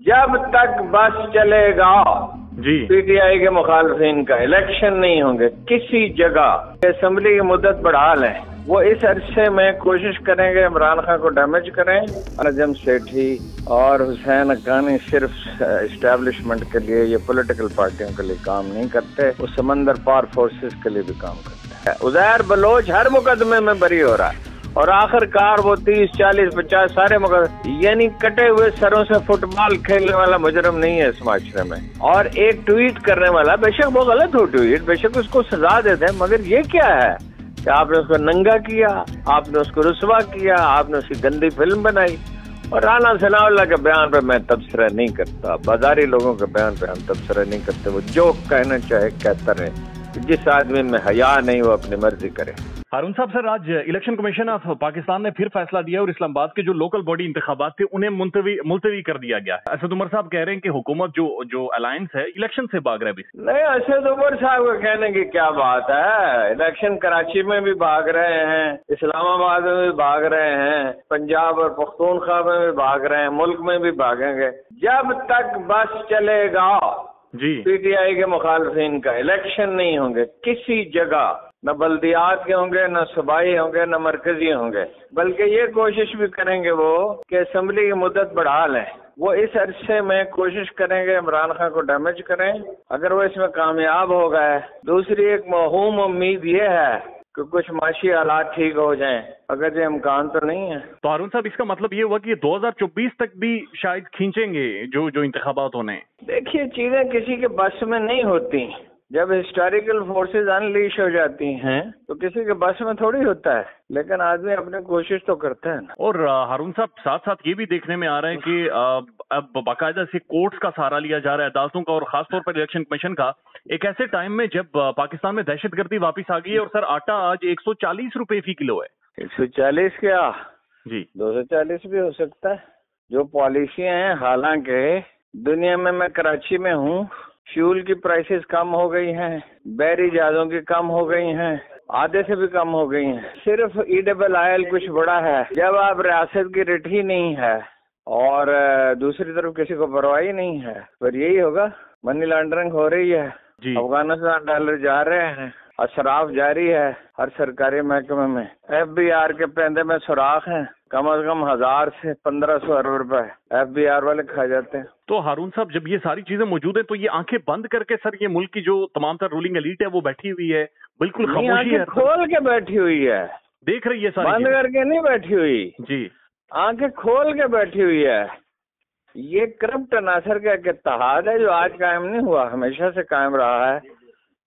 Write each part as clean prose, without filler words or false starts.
जब तक बस चलेगा जी पीटीआई के मुखालफिन का इलेक्शन नहीं होंगे किसी जगह, असेंबली की मुद्दत बढ़ा लें, वो इस अरसे में कोशिश करेंगे इमरान खान को डैमेज करें। नजम सेठी और हुसैन हक्कानी सिर्फ एस्टेब्लिशमेंट के लिए, ये पॉलिटिकल पार्टियों के लिए काम नहीं करते, वो समंदर पार फोर्सेस के लिए भी काम करते हैं। उज़ैर बलोच हर मुकदमे में बरी हो रहा है और आखिरकार वो 30, 40, 50 सारे यानी कटे हुए सरों से फुटबॉल खेलने वाला मुजरम नहीं है इस माशरे में। और एक ट्वीट करने वाला, बेशक वो गलत हो ट्वीट, बेशक उसको सजा दे दें, मगर ये क्या है कि आपने उसको नंगा किया, आपने उसको रुसवा किया, आपने उसकी गंदी फिल्म बनाई। और राना सनाउल्लाह के बयान पे मैं तबसरा नहीं करता, बाजारी लोगों के बयान पे हम तबसरा नहीं करते। वो जो कहना चाहे कहता रहे, जिस आदमी में हया नहीं वो अपनी मर्जी करे। हारून साहब, सर आज इलेक्शन कमीशन ऑफ पाकिस्तान ने फिर फैसला दिया और इस्लामाबाद के जो लोकल बॉडी इंतखाबात थे उन्हें मुलतवी कर दिया गया है। असद उमर साहब कह रहे हैं कि हुकूमत जो अलायंस है इलेक्शन से भाग रहा है। नहीं, असद उमर साहब को कहने की क्या बात है। इलेक्शन कराची में भी भाग रहे हैं, इस्लामाबाद में भी भाग रहे हैं, पंजाब और पख्तूनख्वा में भी भाग रहे हैं, मुल्क में भी भागेंगे। जब तक बस चलेगा जी पीटीआई के मुखालफिन का इलेक्शन नहीं होंगे किसी जगह, न बल्दियात के होंगे, न सूबाई होंगे, न मरकजी होंगे, बल्कि ये कोशिश भी करेंगे वो कि असेंबली की मुद्दत बढ़ा लें। वो इस अरसे में कोशिश करेंगे इमरान खान को डैमेज करें। अगर वो इसमें कामयाब हो गए, दूसरी एक मौहूम उम्मीद ये है कि कुछ माशी हालात ठीक हो जाएं, अगर ये इम्कान तो नहीं है। तो हारून साहब, इसका मतलब ये हुआ कि 2024 तक भी शायद खींचेंगे जो इंतखाबात होने। देखिए, चीजें किसी के बस में नहीं होती। जब हिस्टोरिकल फोर्सेस अनलीश हो जाती हैं तो किसी के बस में थोड़ी होता है, लेकिन आदमी अपनी कोशिश तो करता है ना। और हारून साहब, साथ साथ ये भी देखने में आ रहा है कि अब बाकायदा से कोर्ट्स का सहारा लिया जा रहा है, अदालतों का, और खासतौर पर इलेक्शन कमीशन का, एक ऐसे टाइम में जब पाकिस्तान में दहशतगर्दी वापस आ गई है। और सर, आटा आज 140 रुपए फी किलो है। 140 क्या जी, 240 भी हो सकता है। जो पॉलिसियां हैं, हालांकि दुनिया में, मैं कराची में हूँ, फ्यूल की प्राइसेस कम हो गई हैं, बहरी जहाजों की कम हो गई हैं, आधे से भी कम हो गई हैं। सिर्फ ईडेबल ऑयल कुछ बड़ा है। जब आप रियासत की रिट ही नहीं है और दूसरी तरफ किसी को परवाह ही नहीं है, फिर यही होगा। मनी लॉन्ड्रिंग हो रही है, अफगानिस्तान डॉलर जा रहे हैं, असराफ जारी है हर सरकारी महकमे में। FBR के पेंदे में सुराख हैं, कम से कम 1000 से 1500 अरब रुपए FBR वाले खा जाते हैं। तो हारून साहब, जब ये सारी चीजें मौजूद है तो ये आंखें बंद करके सर ये मुल्क की जो तमाम तर रूलिंग एलीट है वो बैठी हुई है, बिल्कुल खामोशी है, खोल के बैठी हुई है, देख रही है सारी, बंद करके नहीं बैठी हुई जी, आंखें खोल के बैठी हुई है। ये करप्ट अनासर का एक इत्तेहाद है जो आज कायम नहीं हुआ, हमेशा से कायम रहा है।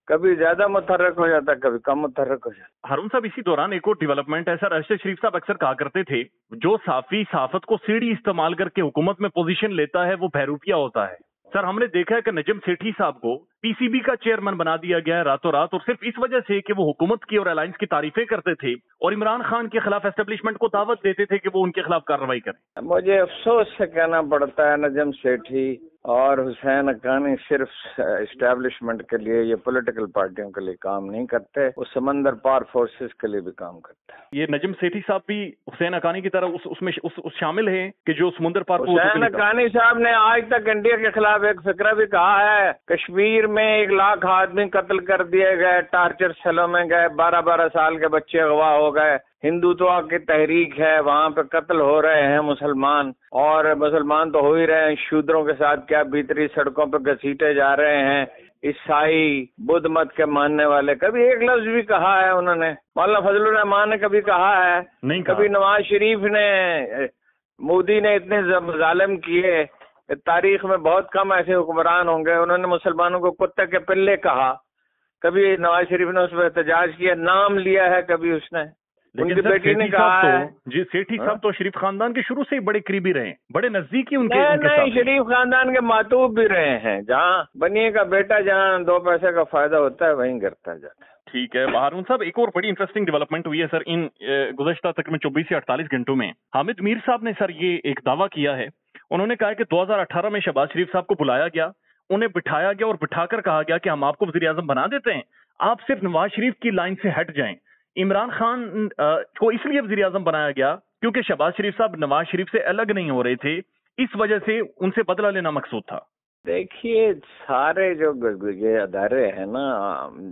कभी ज्यादा मुतहर्रक हो जाता, कभी कम मुतहर्रक हो जाता। हारून साहब, इसी दौरान एक और डेवलपमेंट है सर। अरशद शरीफ साहब अक्सर कहा करते थे, जो साफी सहाफत को सीढ़ी इस्तेमाल करके हुकूमत में पोजीशन लेता है वो बहरूपिया होता है। सर, हमने देखा है कि नजम सेठी साहब को PCB का चेयरमैन बना दिया गया है रातों रात, और सिर्फ इस वजह से कि वो हुकूमत की और अलायंस की तारीफें करते थे और इमरान खान के खिलाफ एस्टेब्लिशमेंट को दावत देते थे कि वो उनके खिलाफ कार्रवाई करें। मुझे अफसोस से कहना पड़ता है, नजम सेठी और हुसैन हक्कानी सिर्फ एस्टेब्लिशमेंट के लिए, ये पॉलिटिकल पार्टियों के लिए काम नहीं करते, वो समंदर पार फोर्सेस के लिए भी काम करते हैं। ये नजम सेठी साहब भी हुसैन हक्कानी की तरह उसमें शामिल हैं कि जो समुंदर पार। हुसैन हक्कानी साहब ने आज तक इंडिया के खिलाफ एक फिक्रा भी कहा है। कश्मीर में 1 लाख आदमी कत्ल कर दिए गए, टार्चर सेलों में गए, 12-12 साल के बच्चे अगवा हो गए। हिंदुत्व की तहरीक है, वहाँ पे कत्ल हो रहे हैं मुसलमान, और मुसलमान तो हो ही रहे हैं, शूद्रों के साथ क्या भीतरी सड़कों पे घसीटे जा रहे हैं। ईसाई, बुद्ध मत के मानने वाले, कभी एक लफ्ज भी कहा है उन्होंने? मौलाना फजलुर रहमान ने कभी कहा है? नहीं कभी नवाज शरीफ ने, मोदी ने इतने जालिम किए, तारीख में बहुत कम ऐसे हुक्मरान होंगे, उन्होंने मुसलमानों को कुत्ते के पिल्ले कहा। कभी नवाज शरीफ ने उस पर एहतजाज किया, नाम लिया है कभी उसने? उनकी बेटी ने कहा है। जी, सेठी साहब तो शरीफ खानदान के शुरू से ही बड़े करीबी रहे, बड़े नजदीकी उनके नहीं, शरीफ खानदान के मातूब भी रहे हैं। जहाँ बनिए का बेटा जहाँ 2 पैसे का फायदा होता है वहीं करता जाता है। ठीक है हारून साहब, एक और बड़ी इंटरेस्टिंग डेवलपमेंट हुई है सर इन गुज़श्ता तकरीबन 24 से 48 घंटों में। हामिद मीर साहब ने सर ये एक दावा किया है, उन्होंने कहा कि 2018 में शहबाज शरीफ साहब को बुलाया गया, उन्हें बिठाया गया और बिठाकर कहा गया कि हम आपको वज़ीर आज़म बना देते हैं, आप सिर्फ नवाज शरीफ की लाइन से हट जाएं। इमरान खान को इसलिए वज़ीर आज़म बनाया गया क्योंकि शहबाज शरीफ साहब नवाज शरीफ से अलग नहीं हो रहे थे, इस वजह से उनसे बदला लेना मकसूद था। देखिए, सारे जो ये अदारे हैं ना,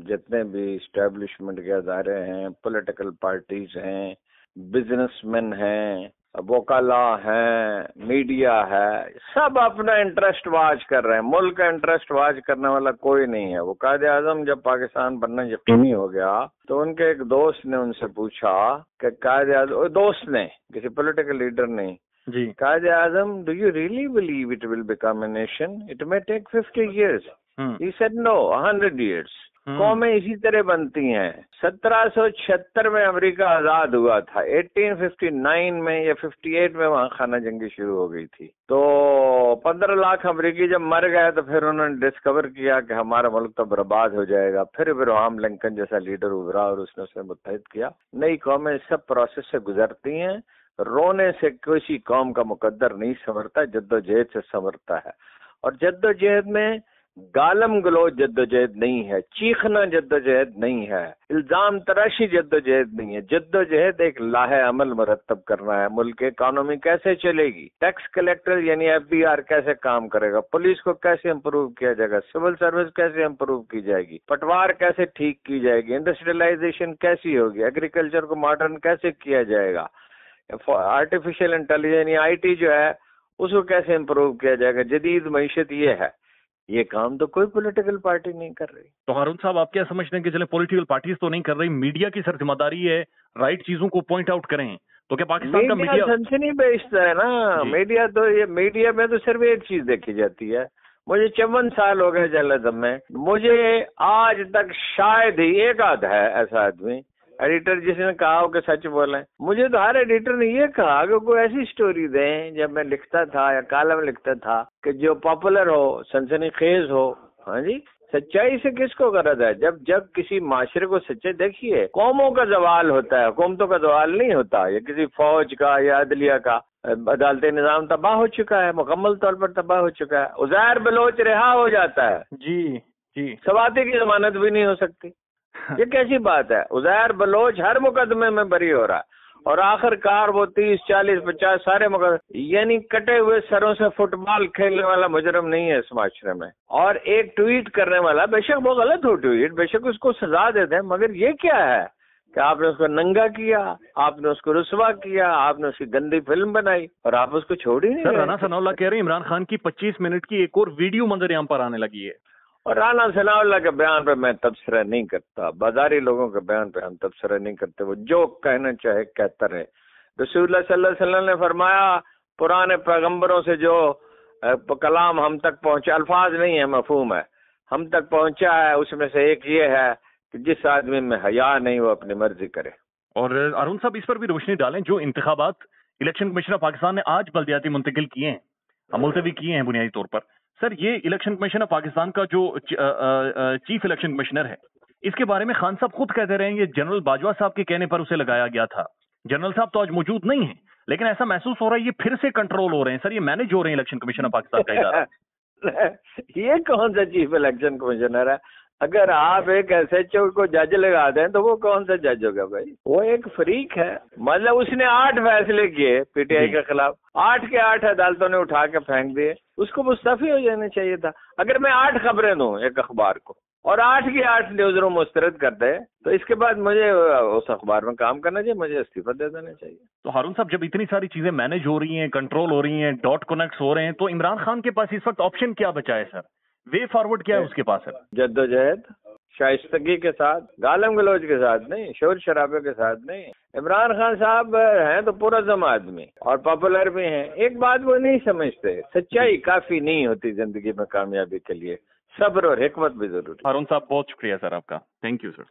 जितने भी इस्टेब्लिशमेंट के अदारे हैं, पॉलिटिकल पार्टीज हैं, बिजनेसमैन हैं, वकाला हैं, मीडिया है, सब अपना इंटरेस्ट वाच कर रहे हैं। मुल्क का इंटरेस्ट वाच करने वाला कोई नहीं है। वो कायदे आजम जब पाकिस्तान बनना यकीनी हो गया तो उनके एक दोस्त ने उनसे पूछा कि कायदे आजम, दोस्त ने, किसी पॉलिटिकल लीडर ने, जी, कायदे आजम, do you really believe it will become a nation? It may take 50 years. He said no, 100 years. कौमें इसी तरह बनती हैं। 1776 में अमेरिका आजाद हुआ था, 1859 में या 58 में वहाँ खाना जंगी शुरू हो गई थी। तो 15 लाख अमेरिकी जब मर गए तो फिर उन्होंने डिस्कवर किया कि हमारा मुल्क तो बर्बाद हो जाएगा। फिर इब्राहिम लिंकन जैसा लीडर उभरा और उसने उसे मुत्तहिद किया। नई कौमें सब प्रोसेस से गुजरती हैं। रोने से किसी कौम का मुकद्दर नहीं संवरता, जद्दोजहद से संवरता है। और जद्दोजहद में गालम गलोच जद्दोजहद नहीं है, चीखना जद्दोजहद नहीं है, इल्जाम तराशी जद्दोजहद नहीं है। जद्दोजहद एक लाहे अमल मुरतब करना है। मुल्क की इकॉनमी कैसे चलेगी, टैक्स कलेक्टर यानी FBR कैसे काम करेगा, पुलिस को कैसे इम्प्रूव किया जाएगा, सिविल सर्विस कैसे इम्प्रूव की जाएगी, पटवार कैसे ठीक की जाएगी, इंडस्ट्रियलाइजेशन कैसी होगी, एग्रीकल्चर को मॉडर्न कैसे किया जाएगा, आर्टिफिशियल इंटेलिजेंस या IT जो है उसको कैसे इम्प्रूव किया जाएगा, जदीद मईशत ये है। ये काम तो कोई पॉलिटिकल पार्टी नहीं कर रही। तो हारून साहब, आप क्या समझते हैं कि चले पॉलिटिकल पार्टीज तो नहीं कर रही, मीडिया की सर जिम्मेदारी है राइट चीजों को पॉइंट आउट करें। तो क्या पाकिस्तान का मीडिया सनसनी बेचता है ना? मीडिया तो, ये मीडिया में तो सिर्फ एक चीज देखी जाती है। मुझे 54 साल हो गए जर्नलिज्म में, मुझे आज तक शायद ही एक आध है ऐसा आदमी एडिटर जिसने कहा हो कि सच बोले। मुझे तो हर एडिटर ने ये कहा कि कोई ऐसी स्टोरी दें, जब मैं लिखता था या कॉलम लिखता था, कि जो पॉपुलर हो, सनसनीखेज हो। हाँ जी, सच्चाई से किसको गरज है? जब किसी माशरे को सच्चाई, देखिए, कौमों का जवाल होता है, हुकूमतों का जवाल नहीं होता। ये किसी फौज का या अदलिया का। अदालती निज़ाम तबाह हो चुका है, मुकम्मल तौर पर तबाह हो चुका है। उज़ैर बलोच रिहा हो जाता है, जी, सवाती की जमानत भी नहीं हो सकती। ये कैसी बात है? उज़ैर बलोच हर मुकदमे में बरी हो रहा है और आखिरकार वो 30, 40, 50 सारे मुकदमे, यानी कटे हुए सरों से फुटबॉल खेलने वाला मुजरम नहीं है इस माशरे में। और एक ट्वीट करने वाला, बेशक वो गलत हो ट्वीट, बेशक उसको सजा दे दें, मगर ये क्या है कि आपने उसको नंगा किया, आपने उसको रुस्वा किया, आपने उसकी गंदी फिल्म बनाई और आप उसको छोड़ ही नहीं। सर, राना सनाउल्लाह कह रहे हैं इमरान खान की 25 मिनट की एक और वीडियो मंजर-ए-आम पर आने लगी है। और राना सनाउल्लाह के बयान पे मैं तबसरा नहीं करता, बाजारी लोगों के बयान पे हम तबसरा नहीं करते। वो जो कहना चाहे कहता रहे। रसूलुल्लाह सल्लल्लाहु अलैहि वसल्लम ने फरमाया, पुराने पैगंबरों से जो कलाम हम तक पहुंचा, अल्फाज नहीं है, मफहूम है, हम तक पहुंचा है, उसमें से एक ये है कि जिस आदमी में हया नहीं वो अपनी मर्जी करे। और अरुण साहब, इस पर भी रोशनी डालें, जो इंतखाबात इलेक्शन कमीशन ऑफ पाकिस्तान ने आज बल्दियाती मुंतकिल किए हैं, मुलतवी किए हैं बुनियादी तौर पर, सर, ये इलेक्शन कमीशन ऑफ पाकिस्तान का जो चीफ इलेक्शन कमिश्नर है, इसके बारे में खान साहब खुद कहते रहे हैं, ये जनरल बाजवा साहब के कहने पर उसे लगाया गया था। जनरल साहब तो आज मौजूद नहीं है, लेकिन ऐसा महसूस हो रहा है ये फिर से कंट्रोल हो रहे हैं। सर, ये मैनेज हो रहे हैं इलेक्शन कमीशन ऑफ पाकिस्तान का इदारा। ये कौन सा चीफ इलेक्शन कमिश्नर है? अगर आप एक SHO को जज लगा दें तो वो कौन सा जज होगा भाई? वो एक फरीक है। मतलब उसने 8 फैसले किए PTI के खिलाफ, 8 के 8 अदालतों ने उठा के फेंक दिए। उसको मुस्तफी हो जाना चाहिए था। अगर मैं 8 खबरें दूं एक अखबार को और 8 की 8 न्यूज रूम मुस्तरद कर दे, तो इसके बाद मुझे उस अखबार में काम करना चाहिए, मुझे इस्तीफा दे देना चाहिए। तो हारून साहब, जब इतनी सारी चीजें मैनेज हो रही हैं, कंट्रोल हो रही हैं, डॉट कनेक्ट हो रहे हैं, तो इमरान खान के पास इस वक्त ऑप्शन क्या बचा है सर? वे फॉरवर्ड क्या है उसके पास है? जद्दोजहद, शाइस्तगी के साथ, गालम गलोच के साथ नहीं, शोर शराबे के साथ नहीं। इमरान खान साहब हैं तो पूरा जम आदमी और पॉपुलर भी हैं। एक बात वो नहीं समझते, सच्चाई काफी नहीं होती जिंदगी में कामयाबी के लिए, सब्र और हिकमत भी जरूरी। हारून साहब, बहुत शुक्रिया सर आपका। Thank you sir.